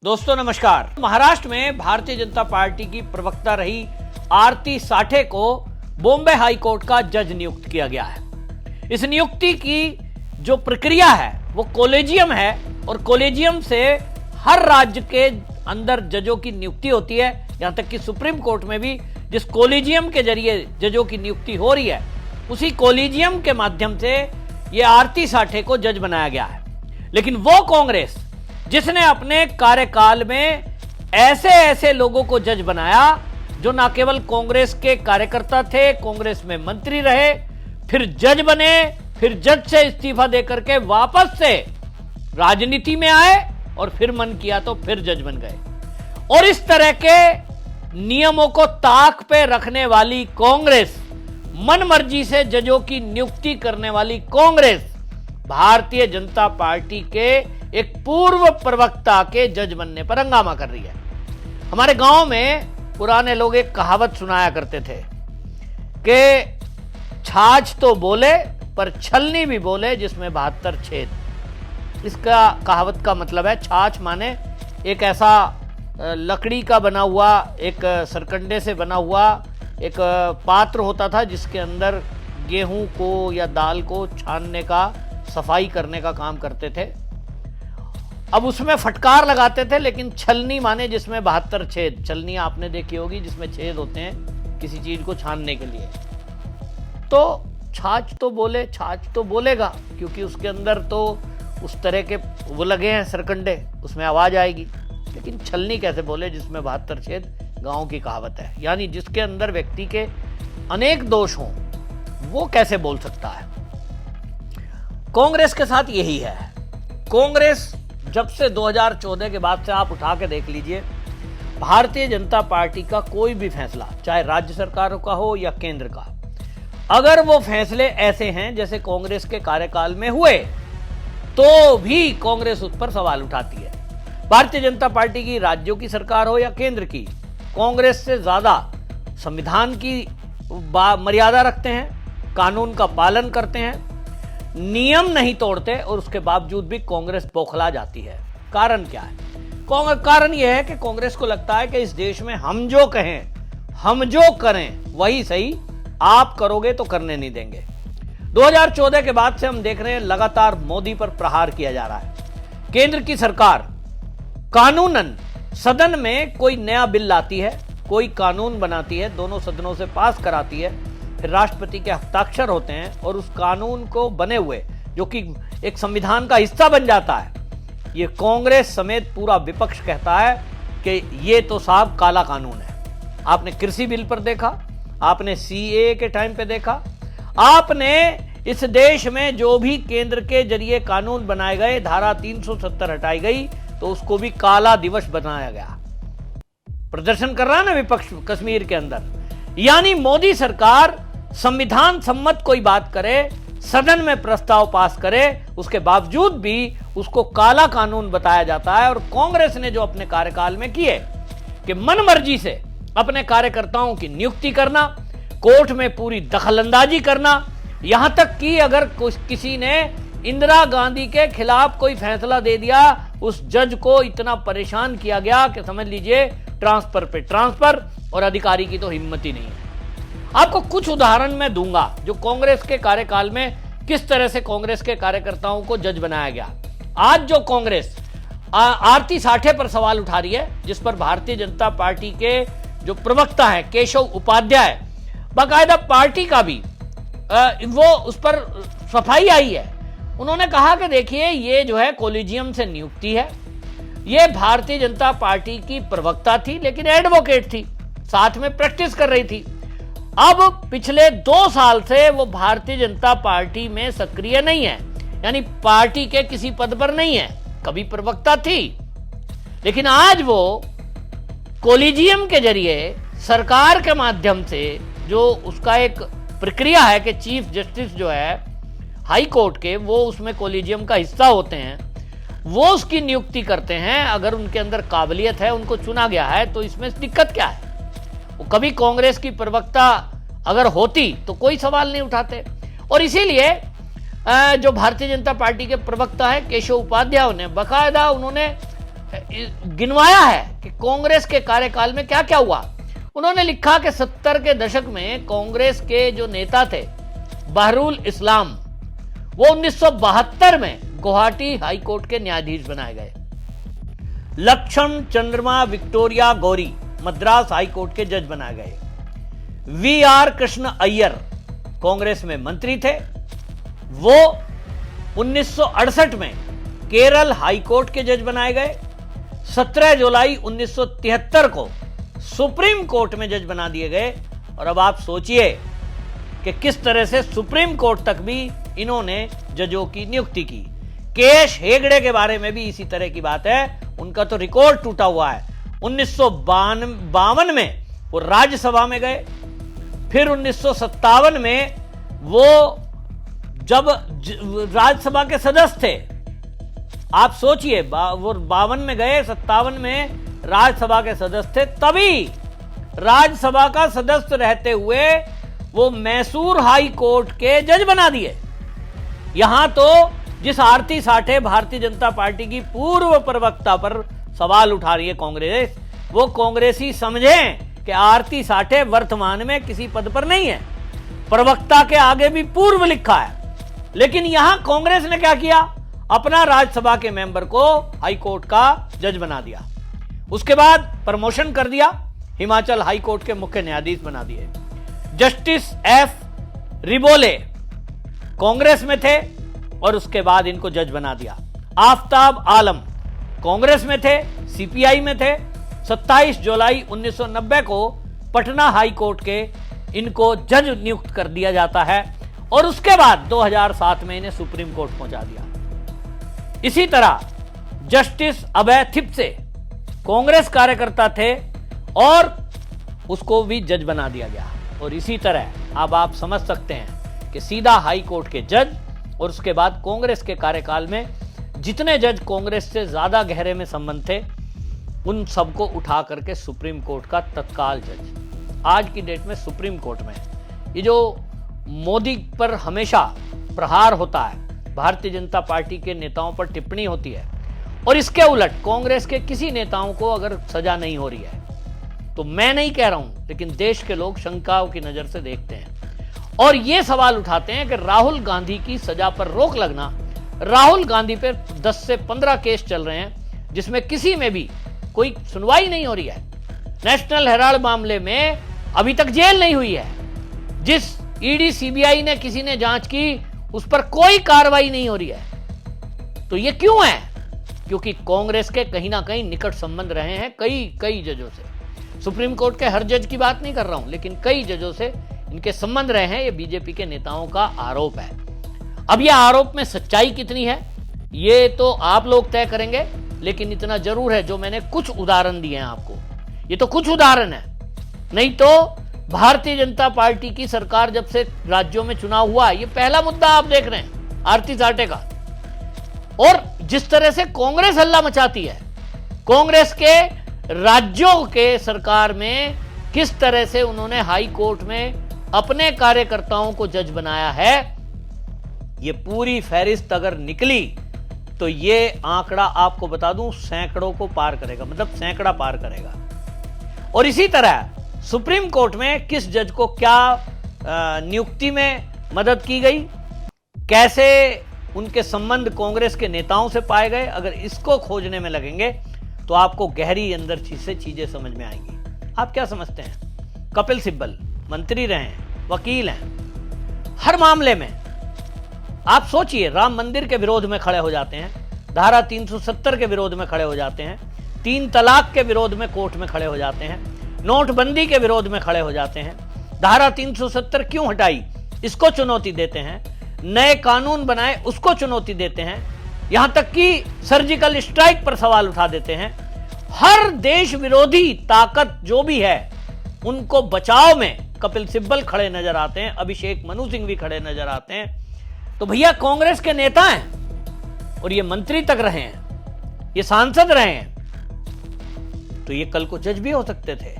दोस्तों नमस्कार। महाराष्ट्र में भारतीय जनता पार्टी की प्रवक्ता रही आरती साठे को बॉम्बे हाई कोर्ट का जज नियुक्त किया गया है। इस नियुक्ति की जो प्रक्रिया है वो कॉलेजियम है और कॉलेजियम से हर राज्य के अंदर जजों की नियुक्ति होती है। यहां तक कि सुप्रीम कोर्ट में भी जिस कॉलेजियम के जरिए जजों की नियुक्ति हो रही है उसी कॉलेजियम के माध्यम से ये आरती साठे को जज बनाया गया है। लेकिन वो कांग्रेस जिसने अपने कार्यकाल में ऐसे ऐसे लोगों को जज बनाया जो न केवल कांग्रेस के कार्यकर्ता थे, कांग्रेस में मंत्री रहे, फिर जज बने, फिर जज से इस्तीफा देकर के वापस से राजनीति में आए और फिर मन किया तो फिर जज बन गए। और इस तरह के नियमों को ताक पे रखने वाली कांग्रेस, मन मर्जी से जजों की नियुक्ति करने वाली कांग्रेस भारतीय जनता पार्टी के एक पूर्व प्रवक्ता के जज बनने पर हंगामा कर रही है। हमारे गांव में पुराने लोग एक कहावत सुनाया करते थे कि छाछ तो बोले पर छलनी भी बोले जिसमें 72 छेद। इसका कहावत का मतलब है छाछ माने एक ऐसा लकड़ी का बना हुआ, एक सरकंडे से बना हुआ एक पात्र होता था जिसके अंदर गेहूं को या दाल को छानने का, सफाई करने का काम करते थे। अब उसमें फटकार लगाते थे, लेकिन छलनी माने जिसमें 72 छेद। छलनी आपने देखी होगी जिसमें छेद होते हैं किसी चीज को छानने के लिए। तो छाछ तो बोलेगा क्योंकि उसके अंदर तो उस तरह के वो लगे हैं सरकंडे, उसमें आवाज आएगी। लेकिन छलनी कैसे बोले जिसमें 72 छेद? गांव की कहावत है। यानी जिसके अंदर व्यक्ति के अनेक दोष हों वो कैसे बोल सकता है। कांग्रेस के साथ यही है। कांग्रेस जब से 2014 के बाद से आप उठा के देख लीजिए, भारतीय जनता पार्टी का कोई भी फैसला, चाहे राज्य सरकारों का हो या केंद्र का, अगर वो फैसले ऐसे हैं जैसे कांग्रेस के कार्यकाल में हुए तो भी कांग्रेस उस पर सवाल उठाती है। भारतीय जनता पार्टी की राज्यों की सरकार हो या केंद्र की, कांग्रेस से ज्यादा संविधान की मर्यादा रखते हैं, कानून का पालन करते हैं, नियम नहीं तोड़ते और उसके बावजूद भी कांग्रेस बौखला जाती है। कारण क्या है? कारण यह है कि कांग्रेस को लगता है कि इस देश में हम जो कहें, हम जो करें वही सही, आप करोगे तो करने नहीं देंगे। 2014 के बाद से हम देख रहे हैं लगातार मोदी पर प्रहार किया जा रहा है। केंद्र की सरकार कानूनन सदन में कोई नया बिल लाती है, कोई कानून बनाती है, दोनों सदनों से पास कराती है, फिर राष्ट्रपति के हस्ताक्षर होते हैं और उस कानून को बने हुए जो कि एक संविधान का हिस्सा बन जाता है। ये कांग्रेस समेत पूरा विपक्ष कहता है कि ये तो साहब काला कानून है। आपने कृषि बिल पर देखा, आपने सीएए के टाइम पे देखा, आपने इस देश में जो भी केंद्र के जरिए कानून बनाए गए, धारा 370 हटाई गई तो उसको भी काला दिवस बनाया गया। प्रदर्शन कर रहा है ना विपक्ष कश्मीर के अंदर। यानी मोदी सरकार संविधान सम्मत कोई बात करे, सदन में प्रस्ताव पास करे, उसके बावजूद भी उसको काला कानून बताया जाता है। और कांग्रेस ने जो अपने कार्यकाल में किए कि मन मर्जी से अपने कार्यकर्ताओं की नियुक्ति करना, कोर्ट में पूरी दखलंदाजी करना, यहां तक कि अगर किसी ने इंदिरा गांधी के खिलाफ कोई फैसला दे दिया, उस जज को इतना परेशान किया गया कि समझ लीजिए ट्रांसफर पे ट्रांसफर, और अधिकारी की तो हिम्मत ही नहीं है। आपको कुछ उदाहरण मैं दूंगा जो कांग्रेस के कार्यकाल में किस तरह से कांग्रेस के कार्यकर्ताओं को जज बनाया गया। आज जो कांग्रेस आरती साठे पर सवाल उठा रही है, जिस पर भारतीय जनता पार्टी के जो प्रवक्ता है केशव उपाध्याय, बाकायदा पार्टी का भी वो उस पर सफाई आई है। उन्होंने कहा कि देखिए ये जो है कॉलेजियम से नियुक्ति है, ये भारतीय जनता पार्टी की प्रवक्ता थी लेकिन एडवोकेट थी, साथ में प्रैक्टिस कर रही थी। अब पिछले 2 साल से वो भारतीय जनता पार्टी में सक्रिय नहीं है, यानी पार्टी के किसी पद पर नहीं है। कभी प्रवक्ता थी लेकिन आज वो कॉलेजियम के जरिए सरकार के माध्यम से, जो उसका एक प्रक्रिया है कि चीफ जस्टिस जो है हाई कोर्ट के, वो उसमें कॉलेजियम का हिस्सा होते हैं, वो उसकी नियुक्ति करते हैं। अगर उनके अंदर काबिलियत है, उनको चुना गया है, तो इसमें दिक्कत क्या है? वो कभी कांग्रेस की प्रवक्ता अगर होती तो कोई सवाल नहीं उठाते। और इसीलिए जो भारतीय जनता पार्टी के प्रवक्ता है केशव उपाध्याय ने बाकायदा उन्होंने गिनवाया है कि कांग्रेस के कार्यकाल में क्या क्या हुआ। उन्होंने लिखा कि 70 के दशक में कांग्रेस के जो नेता थे बहरुल इस्लाम, वो 1972 में गुवाहाटी हाईकोर्ट के न्यायाधीश बनाए गए। लक्ष्मण चंद्रमा विक्टोरिया गौरी मद्रास हाईकोर्ट के जज बनाए गए। वी.आर. कृष्ण अय्यर कांग्रेस में मंत्री थे, वो 1968 में केरल हाईकोर्ट के जज बनाए गए। 17 जुलाई 1973 को सुप्रीम कोर्ट में जज बना दिए गए। और अब आप सोचिए कि किस तरह से सुप्रीम कोर्ट तक भी इन्होंने जजों की नियुक्ति की। केश हेगड़े के बारे में भी इसी तरह की बात है, उनका तो रिकॉर्ड टूटा हुआ है। 1952 में वो राज्यसभा में गए, फिर 1957 में वो जब राज्यसभा के सदस्य थे, आप सोचिए वो 52 में गए, 57 में राज्यसभा के सदस्य थे, तभी राज्यसभा का सदस्य रहते हुए वो मैसूर हाई कोर्ट के जज बना दिए। यहां तो जिस आरती साठे भारतीय जनता पार्टी की पूर्व प्रवक्ता पर सवाल उठा रही है कांग्रेस, वो कांग्रेसी समझें कि आरती साठे वर्तमान में किसी पद पर नहीं है, प्रवक्ता के आगे भी पूर्व लिखा है। लेकिन यहां कांग्रेस ने क्या किया, अपना राज्यसभा के मेंबर को हाई कोर्ट का जज बना दिया। उसके बाद प्रमोशन कर दिया, हिमाचल हाई कोर्ट के मुख्य न्यायाधीश बना दिए। जस्टिस एफ रिबोले कांग्रेस में थे और उसके बाद इनको जज बना दिया। आफ्ताब आलम कांग्रेस में थे, सीपीआई में थे। 27 जुलाई 1990 को पटना हाई कोर्ट के इनको जज नियुक्त कर दिया जाता है और उसके बाद 2007 में इन्हें सुप्रीम कोर्ट पहुंचा दिया। इसी तरह जस्टिस अभय थिप्से कांग्रेस कार्यकर्ता थे और उसको भी जज बना दिया गया। और इसी तरह अब आप समझ सकते हैं कि सीधा हाई कोर्ट के जज और उसके बाद कांग्रेस के कार्यकाल में जितने जज कांग्रेस से ज्यादा गहरे में संबंध थे, उन सबको उठा करके सुप्रीम कोर्ट का तत्काल जज आज की डेट में सुप्रीम कोर्ट में। ये जो मोदी पर हमेशा प्रहार होता है, भारतीय जनता पार्टी के नेताओं पर टिप्पणी होती है, और इसके उलट कांग्रेस के किसी नेताओं को अगर सजा नहीं हो रही है, तो मैं नहीं कह रहा हूं, लेकिन देश के लोग शंकाओं की नजर से देखते हैं और ये सवाल उठाते हैं कि राहुल गांधी की सजा पर रोक लगना। राहुल गांधी पर 10 से 15 केस चल रहे हैं जिसमें किसी में भी कोई सुनवाई नहीं हो रही है। नेशनल हेराल्ड मामले में अभी तक जेल नहीं हुई है। जिस ईडी सीबीआई ने किसी ने जांच की, उस पर कोई कार्रवाई नहीं हो रही है। तो ये क्यों है? क्योंकि कांग्रेस के कहीं ना कहीं निकट संबंध रहे हैं कई जजों से। सुप्रीम कोर्ट के हर जज की बात नहीं कर रहा हूं, लेकिन कई जजों से इनके संबंध रहे हैं। ये बीजेपी के नेताओं का आरोप है। अब यह आरोप में सच्चाई कितनी है, ये तो आप लोग तय करेंगे, लेकिन इतना जरूर है, जो मैंने कुछ उदाहरण दिए हैं आपको, ये तो कुछ उदाहरण है। नहीं तो भारतीय जनता पार्टी की सरकार जब से राज्यों में चुनाव हुआ, ये पहला मुद्दा आप देख रहे हैं आरती साठे का। और जिस तरह से कांग्रेस हल्ला मचाती है, कांग्रेस के राज्यों के सरकार में किस तरह से उन्होंने हाई कोर्ट में अपने कार्यकर्ताओं को जज बनाया है, ये पूरी फहरिस्त अगर निकली तो ये आंकड़ा आपको बता दूं सैकड़ों को पार करेगा, मतलब सैकड़ा पार करेगा। और इसी तरह सुप्रीम कोर्ट में किस जज को क्या नियुक्ति में मदद की गई, कैसे उनके संबंध कांग्रेस के नेताओं से पाए गए, अगर इसको खोजने में लगेंगे तो आपको गहरी अंदर से चीजें समझ में आएंगी। आप क्या समझते हैं? कपिल सिब्बल मंत्री रहे हैं, वकील हैं, हर मामले में आप सोचिए, राम मंदिर के विरोध में खड़े हो जाते हैं, धारा 370 के विरोध में खड़े हो जाते हैं, 3 तलाक के विरोध में कोर्ट में खड़े हो जाते हैं, नोटबंदी के विरोध में खड़े हो जाते हैं, धारा 370 क्यों हटाई इसको चुनौती देते हैं, नए कानून बनाए उसको चुनौती देते हैं, यहां तक कि सर्जिकल स्ट्राइक पर सवाल उठा देते हैं। हर देश विरोधी ताकत जो भी है, उनको बचाव में कपिल सिब्बल खड़े नजर आते हैं, अभिषेक मनु सिंह भी खड़े नजर आते हैं। तो भैया कांग्रेस के नेता हैं और ये मंत्री तक रहे हैं, ये सांसद रहे हैं, तो ये कल को जज भी हो सकते थे।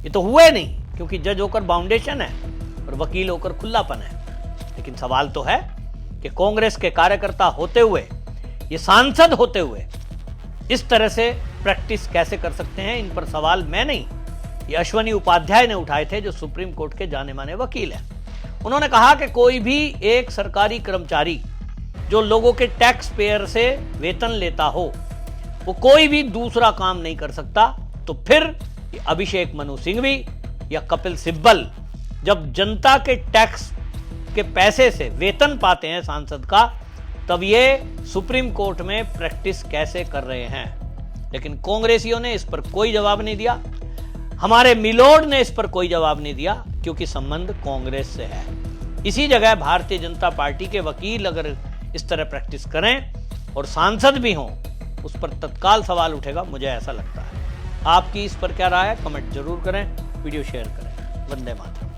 ये तो हुए नहीं, क्योंकि जज होकर बाउंडेशन है और वकील होकर खुलापन है। लेकिन सवाल तो है कि कांग्रेस के कार्यकर्ता होते हुए, ये सांसद होते हुए, इस तरह से प्रैक्टिस कैसे कर सकते हैं, इन पर सवाल मैं नहीं, ये अश्वनी उपाध्याय ने उठाए थे, जो सुप्रीम कोर्ट के जाने माने वकील हैं। उन्होंने कहा कि कोई भी एक सरकारी कर्मचारी जो लोगों के टैक्स पेयर से वेतन लेता हो, वो कोई भी दूसरा काम नहीं कर सकता। तो फिर अभिषेक मनु सिंघवी या कपिल सिब्बल जब जनता के टैक्स के पैसे से वेतन पाते हैं सांसद का, तब ये सुप्रीम कोर्ट में प्रैक्टिस कैसे कर रहे हैं। लेकिन कांग्रेसियों ने इस पर कोई जवाब नहीं दिया, हमारे मिलोड ने इस पर कोई जवाब नहीं दिया, क्योंकि संबंध कांग्रेस से है। इसी जगह भारतीय जनता पार्टी के वकील अगर इस तरह प्रैक्टिस करें और सांसद भी हों, उस पर तत्काल सवाल उठेगा, मुझे ऐसा लगता है। आपकी इस पर क्या राय है, कमेंट जरूर करें, वीडियो शेयर करें। वंदे मातरम।